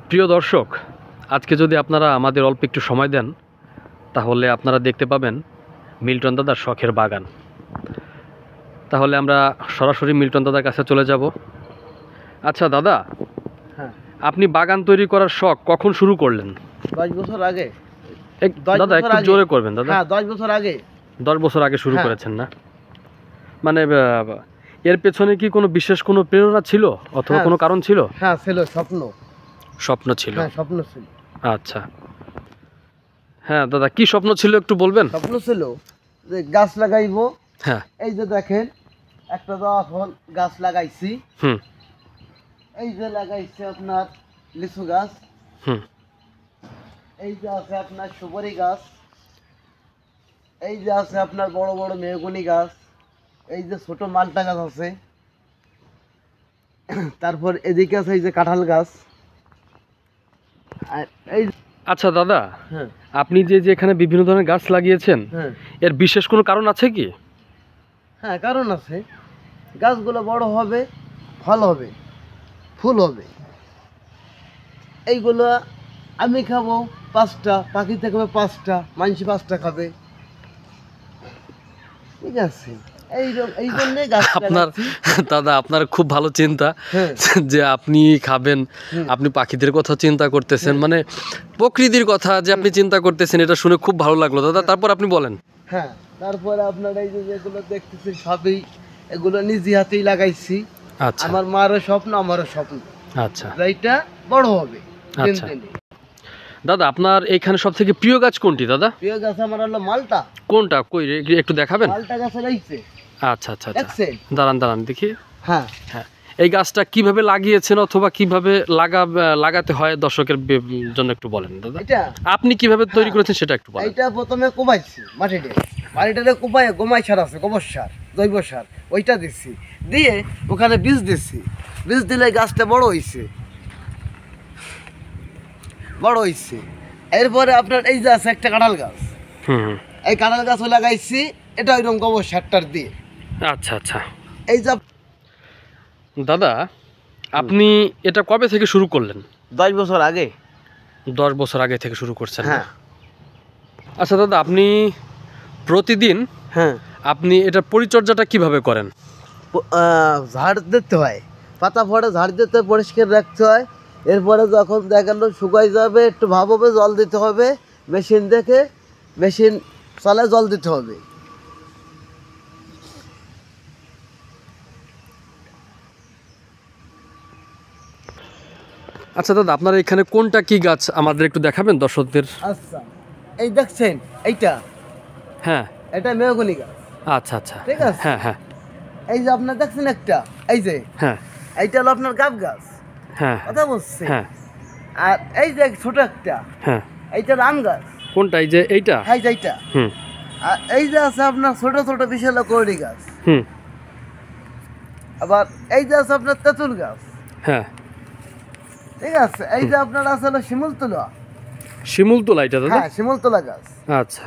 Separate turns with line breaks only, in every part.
প্রিয় দর্শক, আজকে যদি আপনারা আমাদের অল্প একটু সময় দেন তাহলে আপনারা দেখতে পাবেন মিল্টন দাদার শখের বাগান। তাহলে আমরা সরাসরি মিল্টন দাদার কাছে চলে যাব। আচ্ছা দাদা,
হ্যাঁ,
আপনি বাগান তৈরি করার শখ কখন শুরু করলেন?
10 বছর আগে।
দাদা একটু জোরে করবেন দাদা।
হ্যাঁ, 10 বছর আগে।
10 বছর আগে শুরু
হ্যাঁ।
করেছেন না? মানে এর পেছনে কি কোনো বিশেষ কোনো প্রেরণা ছিল অথবা
হ্যাঁ।
কোনো কারণ ছিল?
হ্যাঁ, ছিল স্বপ্ন।
স্বপ্ন ছিল।
হ্যাঁ, স্বপ্ন ছিল।
আচ্ছা, হ্যাঁ দাদা, কি স্বপ্ন ছিল একটু বলবেন?
স্বপ্ন ছিল যে গাছ লাগাইবো।
হ্যাঁ।
এই যে দেখেন, একটা যখন গাছ লাগাইছি,
হুম
এই যে লাগাইছে আপনার লিচু গাছ,
হুম
এই যে আছে আপনার সুপারি গাছ, এই যে আছে আপনার বড় বড় মেহগনি গাছ, এই যে ছোট মালটা গাছ আছে, তারপর এদিকে আছে এই যে কাঁঠাল গাছ। আর এই
আচ্ছা দাদা,
হ্যাঁ
আপনি যে যে এখানে বিভিন্ন ধরনের গাছ লাগিয়েছেন,
হ্যাঁ
এর বিশেষ কোনো কারণ আছে কি?
হ্যাঁ, কারণ আছে। গাছগুলো বড় হবে, ফল হবে, ফুল হবে। এইগুলো আমি খাবো 5টা, পাখিতে খাবে 5টা, মানুষ 5টা খাবে। ঠিক আছে, এই জন্যে গাছ
আপনার দাদা, আপনার খুব ভালো চিন্তা
হ্যাঁ
যে আপনি খাবেন, আপনি পাখিদের কথা চিন্তা করতেছেন, মানে প্রকৃতির কথা যে আপনি চিন্তা করতেছেন, এটা শুনে খুব ভালো লাগলো দাদা। তারপর আপনি বলেন।
হ্যাঁ, তারপরে আপনার এই যে যেগুলো দেখতেছেন সবই এগুলো নিজে হাতেই লাগাইছি।
আচ্ছা
আমার মারও স্বপ্ন, আমারও স্বপ্ন,
আচ্ছা
এইটা বড় হবে দিন
আচ্ছা।
দিনে।
দাদা, আপনার এখানে সব থেকে প্রিয় গাছ কোনটি দাদা?
প্রিয় গাছ আমার হলো মালটা।
কোনটা, কই একটু দেখাবেন?
মালটা গাছে লাগছে,
আচ্ছা আচ্ছা আচ্ছা,
দেখছেন?
দাঁড়ান দাঁড়ান দেখি।
হ্যাঁ
হ্যাঁ, এই গাছটা কিভাবে লাগিয়েছেন অথবা কিভাবে লাগাতে হয় দর্শকের জন্য একটু বলেন দাদা।
এটা
আপনি কিভাবে তৈরি করেছেন সেটা একটু বলেন।
এইটা প্রথমে কোবাইছি মাটিটা কোবাই, গোমাই সার আছে, গোবর সার, জৈব সার, ওইটা দিচ্ছি, দিয়ে ওখানে বীজ দিচ্ছি। বীজ দিলে গাছটা বড় হইছে। এরপরে আপনার এই যে আছে একটা কাঁঠাল গাছ,
হুম,
এই কাঁঠাল গাছও লাগাইছি, এটা ওইরকম গোবর সারটার দিয়ে।
আচ্ছা আচ্ছা।
এই যে
দাদা, আপনি এটা কবে থেকে শুরু করলেন?
10 বছর আগে।
10 বছর আগে থেকে শুরু করছেন না?
হ্যাঁ
আচ্ছা দাদা, আপনি প্রতিদিন
হ্যাঁ,
আপনি এটার পরিচর্যাটা কিভাবে করেন?
ঝাড় দিতে হয়, পাতা ফড়ে ঝাড় দিতে হয়, পরিষ্কার রাখতে হয়। এরপরে যখন দেখালো শুকাই যাবে, একটু ভাব হবে, জল দিতে হবে। মেশিন দেখে, মেশিন চলে, জল দিতে হবে।
আচ্ছা দাদা, আপনার এখানে কোনটা কি গাছ আমাদের একটু দেখাবেন দর্শকদের?
আচ্ছা, এই দেখছেন এইটা,
হ্যাঁ,
এটা মেহগনি গাছ।
আচ্ছা আচ্ছা,
ঠিক আছে।
হ্যাঁ হ্যাঁ
এই যে আপনার দেখছেন একটা, এই যে
হ্যাঁ
এইটা হলো আপনার গাব গাছ,
হ্যাঁ
কথা বলছে।
হ্যাঁ
আর এই যে ছোট একটা,
হ্যাঁ।
এইটা আম গাছ।
কোনটা, এই যে এইটা?
হ্যাঁ, এইটা।
হুম
আর এই যে আছে আপনার ছোট ছোট বিশাল কড়ি গাছ।
হুম
আবার এই যে আছে আপনার তেঁতুল গাছ।
হ্যাঁ।
ঠিক আছে, এই যে আপনার আছে হলো শিমুলতলা।
শিমুলতলা এটা দাদা?
হ্যাঁ, শিমুলতলা গাছ।
আচ্ছা।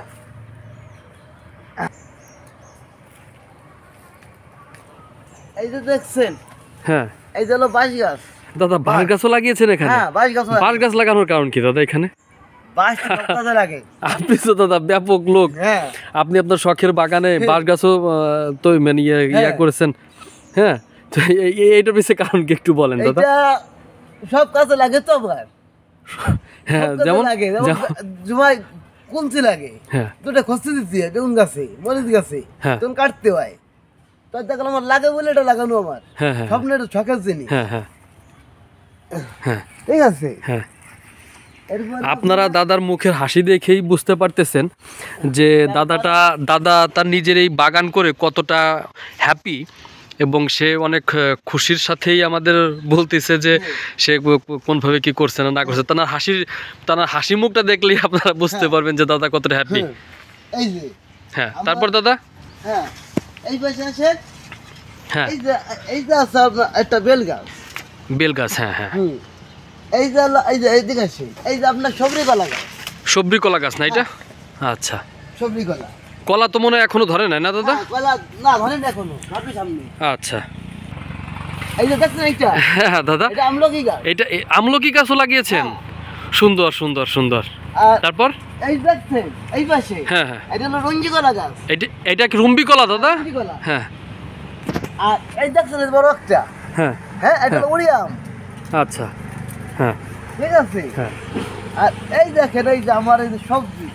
এই যে দেখছেন,
হ্যাঁ
এই যে হলো বাঁশ গাছ।
দাদা, বাঁশ গাছও লাগিয়েছেন এখানে?
হ্যাঁ, বাঁশ গাছ।
বাঁশ গাছ লাগানোর কারণ কি দাদা এখানে?
বাঁশ সব কাজে লাগে।
আপনি তো দাদা ব্যাপক লোক।
হ্যাঁ
আপনি আপনার শখের বাগানে বাঁশ গাছও তো মানে ইয়া
হ্যাঁ।
করেছেন। হ্যাঁ, তো এইটার পিছনে কারণ কি একটু বলেন দাদা?
এইটা সব কাজে লাগে তো আবার।
হ্যাঁ,
সব কাজে
যেমন
লাগে, জুমাই কুঞ্চি লাগে,
হ্যাঁ
দুটা খসতে দিতে হয়, বেগুন গাছে, মরিচ গাছে,
হ্যাঁ।
তখন কাটতে হয়। তো দেখলাম আমার লাগে বলে এটা লাগানো আমার
হ্যাঁ হ্যাঁ
স্বপ্নের একটু শখের জিনিস।
হ্যাঁ হ্যাঁ হ্যাঁ
ঠিক আছে।
হ্যাঁ।
এরপর
আপনারা দাদার মুখের হাসি দেখেই বুঝতে পারতেছেন যে দাদা তার নিজের এই বাগান করে কতটা হ্যাপি, এবং সে অনেক খুশির সাথেই আমাদের বলতেছে যে সে কোনভাবে কি করছে না করছে। তার হাসি মুখটা দেখলেই আপনারা বুঝতে পারবেন যে দাদা কতটা হ্যাপি।
এই যে
হ্যাঁ, তারপর দাদা?
হ্যাঁ, এই পাশে আছে,
হ্যাঁ,
এই যে আছে আপনার একটা বেল গাছ।
বেল গাছ, হ্যাঁ হ্যাঁ।
এই যে এইদিকে আছে, এই যে আপনার সবরি কলা গাছ।
সবরি কলা গাছ না এটা? আচ্ছা।
সবরি কলা,
কলা তো মনে হয় এখনো ধরে নাই না দাদা?
কলা না ধরেন এখনো, আপনি সামনে।
আচ্ছা।
এই যে দেখছেন এইটা,
হ্যাঁ দাদা,
এটা আমলকি গাছ।
এটা আমলকি গাছও লাগিয়েছেন? সুন্দর সুন্দর সুন্দর।
আর
তারপর
এই দেখছেন এই পাশে,
হ্যাঁ হ্যাঁ,
এটা হলো রঞ্জি কলা গাছ।
এটা কি রুম্বি কলা দাদা?
রঞ্জি কলা।
হ্যাঁ
আর এই দেখছেন এই বড় একটা,
হ্যাঁ,
হ্যাঁ এটা হলো উড়িয়াম।
আচ্ছা হ্যাঁ
ঠিক আছে।
হ্যাঁ।
আর এই দেখেন এই যে আমার এই যে সবজি।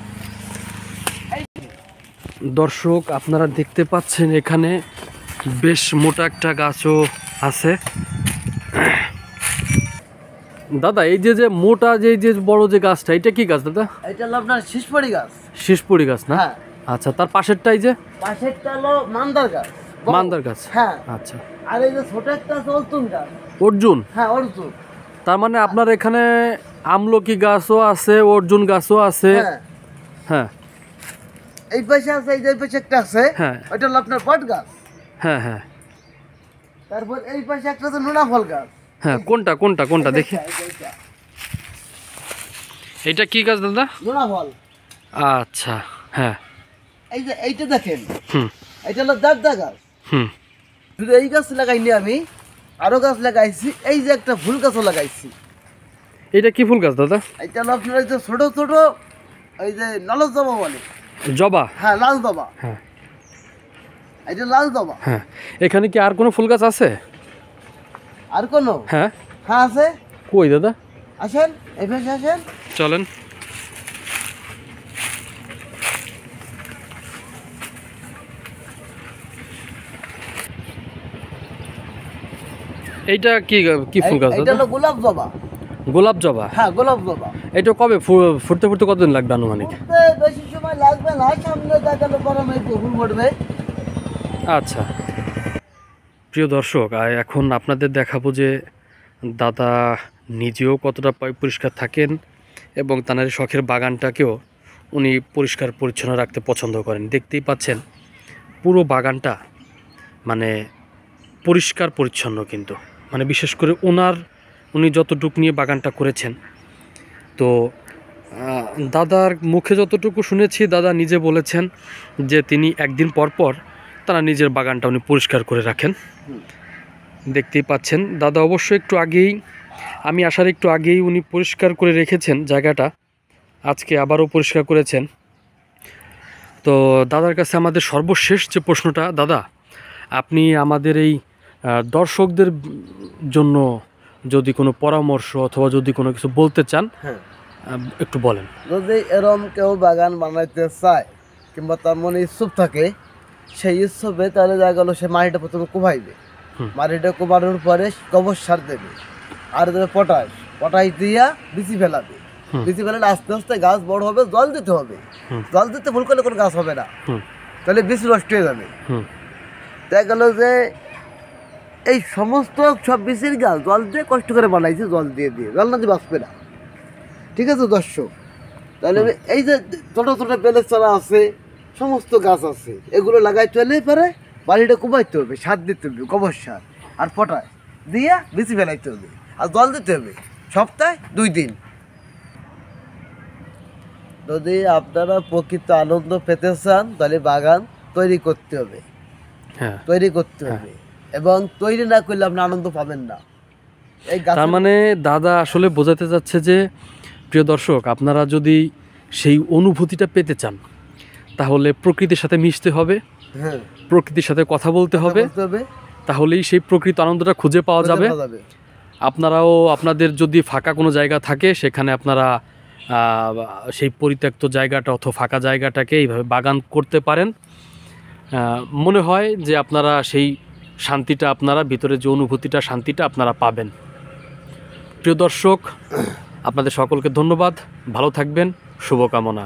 দর্শক আপনারা দেখতে পাচ্ছেন এখানে বেশ মোটা একটা গাছও আছে। দাদা এই যে যে মোটা যে বড় যে গাছটা, এটা কি গাছ দাদা?
এটা হলো আপনার শিশপড়ি গাছ।
শীষপুরি গাছ না?
হ্যাঁ।
আচ্ছা, তার পাশেরটাই যে
পাশেরটা হলো মান্দার গাছ। বড়।
মান্দার গাছ।
হ্যাঁ।
আচ্ছা,
আর এই যে ছোট একটা আছে অর্জুন গাছ।
অর্জুন।
হ্যাঁ অর্জুন।
তার মানে আপনার এখানে আমলকি গাছও আছে, অর্জুন গাছও আছে।
হ্যাঁ।
হ্যাঁ
এই পাশে আছে, এই যে এই পাশে একটা আছে,
হ্যাঁ
ওইটা হলো আপনার বট গাছ।
হ্যাঁ হ্যাঁ
তারপর এই পাশে একটা আছে নোনা ফল গাছ।
হ্যাঁ। কোনটা কোনটা কোনটা দেখি?
এইটা,
এটা কি গাছ দাদা?
নোনা ফল।
আচ্ছা হ্যাঁ।
এই যে এইটা দেখেন,
হুম
এটা হলো দেবদা গাছ।
হুম।
শুধু এই গাছ লাগাইনি আমি, আরো গাছ লাগাইছি। এই যে একটা ফুল গাছও লাগাইছি।
এটা কি ফুল গাছ দাদা?
এটা হলো আপনার এই যে ছোট ছোট, এই যে লাল জবা বলে।
জবা?
হ্যাঁ লাল জবা।
হ্যাঁ
এটা লাল জবা।
হ্যাঁ। এখানে কি আর কোনো ফুল গাছ আছে?
আর কোনো?
হ্যাঁ।
হ্যাঁ আছে।
কই দাদা?
আসেন এই পাশে আসেন।
চলেন। এইটা কি কি ফুল গাছ
এটা
দাদা?
হলো গোলাপ জবা।
গোলাপ জবা?
হ্যাঁ গোলাপ জবা।
এটা কবে ফুটতে ফুটতে কতদিন লাগবে আনুমানিক?
ফুটতে বেশি সময় লাগবে না, সামনে দেখালো গরমে ফুল ফুটবে।
আচ্ছা প্রিয় দর্শক, এখন আপনাদের দেখাবো যে দাদা নিজেও কতটা পরিষ্কার থাকেন এবং তার শখের বাগানটাকেও উনি পরিষ্কার পরিচ্ছন্ন রাখতে পছন্দ করেন। দেখতেই পাচ্ছেন পুরো বাগানটা মানে পরিষ্কার পরিচ্ছন্ন, কিন্তু মানে বিশেষ করে উনি যতটুকু নিয়ে বাগানটা করেছেন। তো দাদার মুখে যতটুকু শুনেছি, দাদা নিজে বলেছেন যে তিনি একদিন পর পর তারা নিজের বাগানটা উনি পরিষ্কার করে রাখেন। দেখতেই পাচ্ছেন দাদা অবশ্য একটু আগেই, আমি আসার একটু আগেই উনি পরিষ্কার করে রেখেছেন জায়গাটা, আজকে আবারও পরিষ্কার করেছেন। তো দাদার কাছে আমাদের সর্বশেষ যে প্রশ্নটা, দাদা আপনি আমাদের এই দর্শকদের জন্য যদি কোনো পরামর্শ অথবা যদি কোনো কিছু বলতে চান,
হ্যাঁ
একটু বলেন।
যদি এরম কেউ বাগান বানাইতে চায় কিংবা তার মনে ইচ্ছুক থাকে, সেই ইচ্ছুকে তাহলে দেখা গেলো সে মাটিটা প্রথমে কোবাইবে। মাটিটা কোবানোর পরে গোবর সার দেবে, আর দেবে পটাশ। পটাশ দিয়া বিচি ফেলাবে। বিচি ফেলালে আস্তে আস্তে গাছ বড় হবে। জল দিতে হবে। জল দিতে ভুল করলে কোনো গাছ হবে না, তাহলে বীজ নষ্ট হয়ে যাবে। দেখা গেল যে এই সমস্ত সব বীজের গাছ জল দিয়ে কষ্ট করে বানাইছে, জল দিয়ে জল না দিয়ে বাঁচবে না। ঠিক আছে দর্শক, তাহলে এই যে ছোট ছোট বেলের চারা আছে, সমস্ত গাছ আছে, এগুলো লাগাইতে হলে পরে বাড়িটা কুবাইতে হবে, সার দিতে হবে, গোবর সার আর পটাশ দিয়ে বিচি ফেলাইতে হবে, আর জল দিতে হবে সপ্তাহে 2 দিন। যদি আপনারা প্রকৃত আনন্দ পেতে চান তাহলে বাগান তৈরি করতে হবে।
হ্যাঁ
তৈরি করতে হবে, এবং তৈরি না করলে আপনি আনন্দ পাবেন না। এই
তার মানে দাদা আসলে বোঝাতে যাচ্ছে যে প্রিয় দর্শক, আপনারা যদি সেই অনুভূতিটা পেতে চান তাহলে প্রকৃতির সাথে মিশতে হবে,
হ্যাঁ
প্রকৃতির সাথে কথা বলতে হবে, তাহলেই সেই প্রকৃত আনন্দটা খুঁজে পাওয়া যাবে। আপনারাও আপনাদের যদি ফাঁকা কোনো জায়গা থাকে, সেখানে আপনারা সেই পরিত্যক্ত জায়গাটা অথবা ফাঁকা জায়গাটাকে এইভাবে বাগান করতে পারেন। মনে হয় যে আপনারা সেই শান্তিটা, আপনারা ভিতরে যে অনুভূতিটা, শান্তিটা আপনারা পাবেন। প্রিয় দর্শক, আপনাদের সকলকে ধন্যবাদ, ভালো থাকবেন, শুভকামনা।